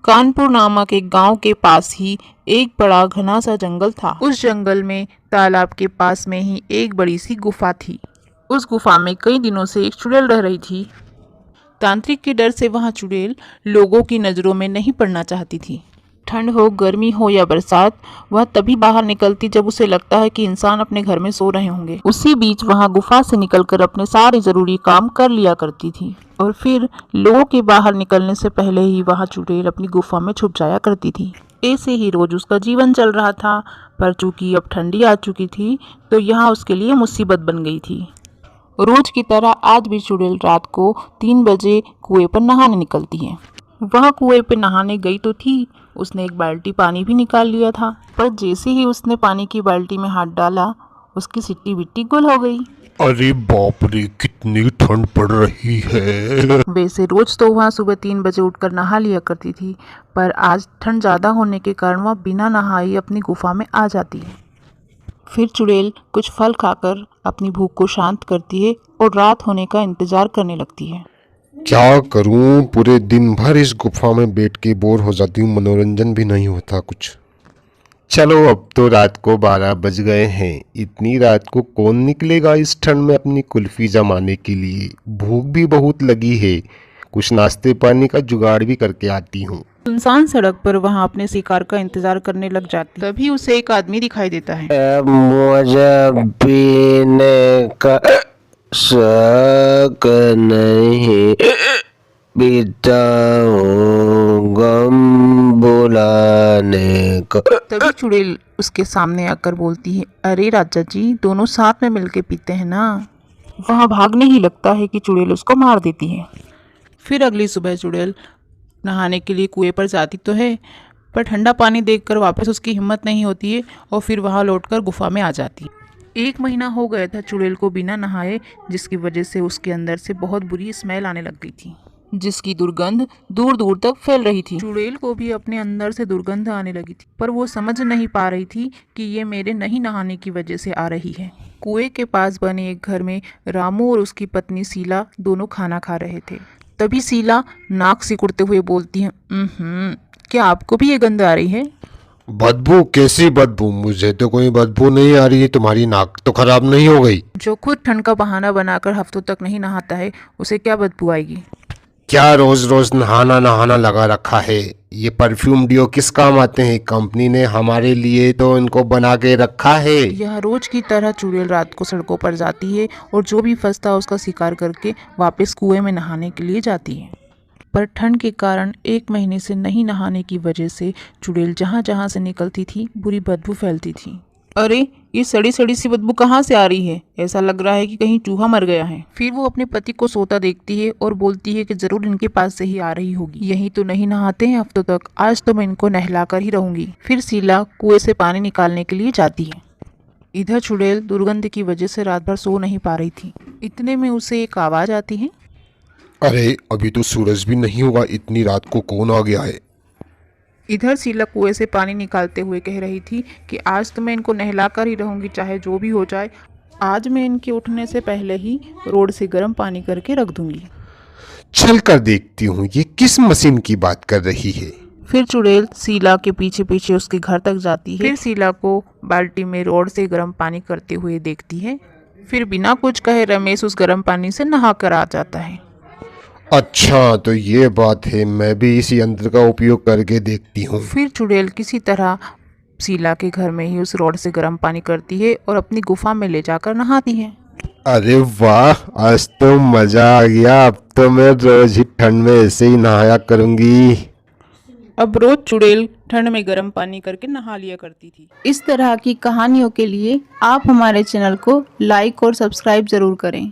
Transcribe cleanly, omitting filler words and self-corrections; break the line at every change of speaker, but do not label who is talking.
कानपुर नामक एक गांव के पास ही एक बड़ा घना सा जंगल था। उस जंगल में तालाब के पास में ही एक बड़ी सी गुफा थी। उस गुफा में कई दिनों से एक चुड़ैल रह रही थी। तांत्रिक के डर से वहां चुड़ैल लोगों की नज़रों में नहीं पड़ना चाहती थी। ठंड हो, गर्मी हो या बरसात, वह तभी बाहर निकलती जब उसे लगता है कि इंसान अपने घर में सो रहे होंगे। उसी बीच वहां गुफा से निकलकर अपने सारे जरूरी काम कर लिया करती थी और फिर लोगों के बाहर निकलने से पहले ही वहां चुड़ैल अपनी गुफा में छुप जाया करती थी। ऐसे ही रोज उसका जीवन चल रहा था। पर चूंकि अब ठंडी आ चुकी थी तो यहाँ उसके लिए मुसीबत बन गई थी। रोज की तरह आज भी चुड़ैल रात को 3 बजे कुएं पर नहाने निकलती है। वह कुएं पे नहाने गई तो थी, उसने एक बाल्टी पानी भी निकाल लिया था, पर जैसे ही उसने पानी की बाल्टी में हाथ डाला उसकी सिट्टी बिट्टी गुल हो गई।
अरे बाप रे, कितनी ठंड पड़ रही है।
वैसे रोज तो वह सुबह 3 बजे उठकर नहा लिया करती थी, पर आज ठंड ज़्यादा होने के कारण वह बिना नहाई अपनी गुफा में आ जाती है। फिर चुड़ैल कुछ फल खाकर अपनी भूख को शांत करती है और रात होने का इंतजार करने लगती है।
क्या करूं, पूरे दिन भर इस गुफा में बैठ के बोर हो जाती हूँ, मनोरंजन भी नहीं होता कुछ। चलो अब तो रात को 12 बज गए हैं। इतनी रात को कौन निकलेगा इस ठंड में अपनी कुल्फी जमाने के लिए। भूख भी बहुत लगी है, कुछ नाश्ते पानी का जुगाड़ भी करके आती हूँ।
सुनसान सड़क पर वहां अपने शिकार का इंतजार करने लग जाती। तभी उसे एक आदमी दिखाई देता है।
मुझे पीने का शौक नहीं, पीता हूँ गम बुलाने का।
तभी चुड़ैल उसके सामने आकर बोलती है, अरे राजा जी, दोनों साथ में मिलके पीते हैं ना। वहाँ भागने ही लगता है कि चुड़ैल उसको मार देती है। फिर अगली सुबह चुड़ैल नहाने के लिए कुएं पर जाती तो है, पर ठंडा पानी देखकर वापस उसकी हिम्मत नहीं होती है और फिर वहाँ लौटकर गुफा में आ जाती है। 1 महीना हो गया था चुड़ैल को बिना नहाए, जिसकी वजह से उसके अंदर से बहुत बुरी स्मेल आने लग गई थी, जिसकी दुर्गंध दूर दूर तक फैल रही थी। चुड़ैल को भी अपने अंदर से दुर्गंध आने लगी थी, पर वो समझ नहीं पा रही थी कि ये मेरे नहीं नहाने की वजह से आ रही है। कुएं के पास बने एक घर में रामू और उसकी पत्नी शीला दोनों खाना खा रहे थे। तभी शीला नाक सिकुड़ते हुए बोलती है, क्या आपको भी ये गंध आ रही है?
बदबू? कैसी बदबू? मुझे तो कोई बदबू नहीं आ रही है। तुम्हारी नाक तो खराब नहीं हो गई?
जो खुद ठंड का बहाना बनाकर हफ्तों तक नहीं नहाता है, उसे क्या बदबू आएगी?
क्या रोज रोज नहाना नहाना लगा रखा है? ये परफ्यूम डियो किस काम आते हैं? कंपनी ने हमारे लिए तो इनको बना के रखा है।
यह रोज की तरह चुड़ैल रात को सड़कों पर जाती है और जो भी फंसता उसका शिकार करके वापस कुएं में नहाने के लिए जाती है। पर ठंड के कारण 1 महीने से नहीं नहाने की वजह से चुड़ैल जहाँ जहाँ से निकलती थी बुरी बदबू फैलती थी। अरे, ये सड़ी सड़ी सी बदबू कहाँ से आ रही है? ऐसा लग रहा है कि कहीं चूहा मर गया है। फिर वो अपने पति को सोता देखती है और बोलती है कि जरूर इनके पास से ही आ रही होगी। यही तो नहीं नहाते हैं हफ्तों तक, आज तो मैं इनको नहलाकर ही रहूंगी। फिर शीला कुएं से पानी निकालने के लिए जाती है। इधर चुड़ैल दुर्गंध की वजह से रात भर सो नहीं पा रही थी। इतने में उसे एक आवाज आती है,
अरे अभी तो सूरज भी नहीं हुआ, इतनी रात को कौन आ गया है?
इधर शीला कुएं से पानी निकालते हुए कह रही थी कि आज तो मैं इनको नहला कर ही रहूंगी, चाहे जो भी हो जाए। आज मैं इनके उठने से पहले ही रोड से गर्म पानी करके रख दूंगी।
चल कर देखती हूँ ये किस मशीन की बात कर रही है।
फिर चुड़ैल शीला के पीछे पीछे उसके घर तक जाती है। फिर शीला को बाल्टी में रोड से गर्म पानी करते हुए देखती है। फिर बिना कुछ कहे रमेश उस गर्म पानी से नहा कर आ जाता है।
अच्छा तो ये बात है, मैं भी इस यंत्र का उपयोग करके देखती हूँ।
फिर चुड़ैल किसी तरह शीला के घर में ही उस रॉड से गर्म पानी करती है और अपनी गुफा में ले जाकर नहाती है।
अरे वाह, आज तो मजा आ गया। अब तो मैं रोज ही ठंड में ऐसे ही नहाया करूंगी।
अब रोज चुड़ैल ठंड में गर्म पानी करके नहा लिया करती थी। इस तरह की कहानियों के लिए आप हमारे चैनल को लाइक और सब्सक्राइब जरूर करें।